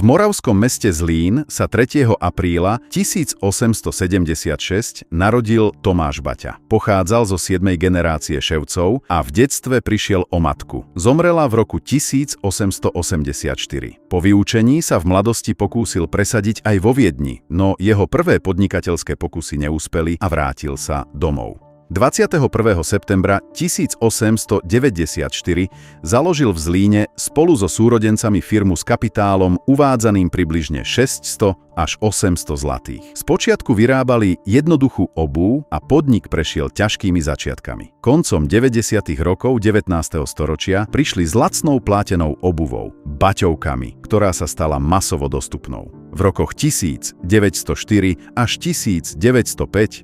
V moravskom meste Zlín sa 3. apríla 1876 narodil Tomáš Baťa. Pochádzal zo 7. generácie Ševcov a v detstve prišiel o matku. Zomrela v roku 1884. Po vyučení sa v mladosti pokúsil presadiť aj vo Viedni, no jeho prvé podnikateľské pokusy neúspeli a vrátil sa domov. 21. septembra 1894 založil v Zlíne spolu so súrodencami firmu s kapitálom uvádzaným približne 600 až 800 zlatých. Spočiatku vyrábali jednoduchú obuv a podnik prešiel ťažkými začiatkami. Koncom 90. rokov 19. storočia prišli s lacnou plátenou obuvou, baťovkami, ktorá sa stala masovo dostupnou. V rokoch 1904 až 1905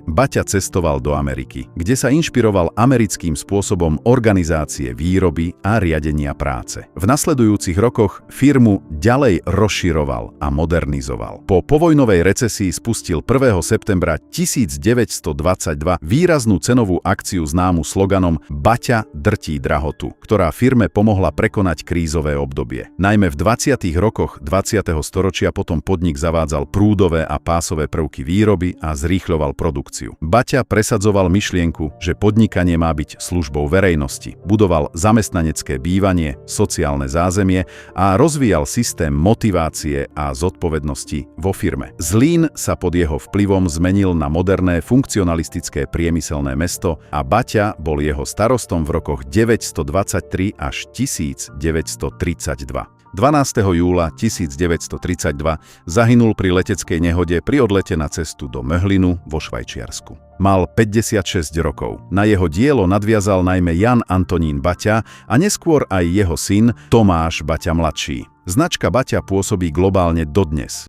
Baťa cestoval do Ameriky, kde sa inšpiroval americkým spôsobom organizácie výroby a riadenia práce. V nasledujúcich rokoch firmu ďalej rozširoval a modernizoval. Po povojnovej recesii spustil 1. septembra 1922 výraznú cenovú akciu známu sloganom Baťa drtí drahotu, ktorá firme pomohla prekonať krízové obdobie. Najmä v 20. rokoch 20. storočia potom podnik zavádzal prúdové a pásové prvky výroby a zrýchľoval produkciu. Baťa presadzoval myšlienku, že podnikanie má byť službou verejnosti. Budoval zamestnanecké bývanie, sociálne zázemie a rozvíjal systém motivácie a zodpovednosti vo firme. Zlín sa pod jeho vplyvom zmenil na moderné funkcionalistické priemyselné mesto a Baťa bol jeho starostom v rokoch 923 až 1932. 12. júla 1932 zahynul pri leteckej nehode pri odlete na cestu do Möhlinu vo Švajčiarsku. Mal 56 rokov. Na jeho dielo nadviazal najmä Jan Antonín Baťa a neskôr aj jeho syn Tomáš Baťa mladší. Značka Baťa pôsobí globálne dodnes.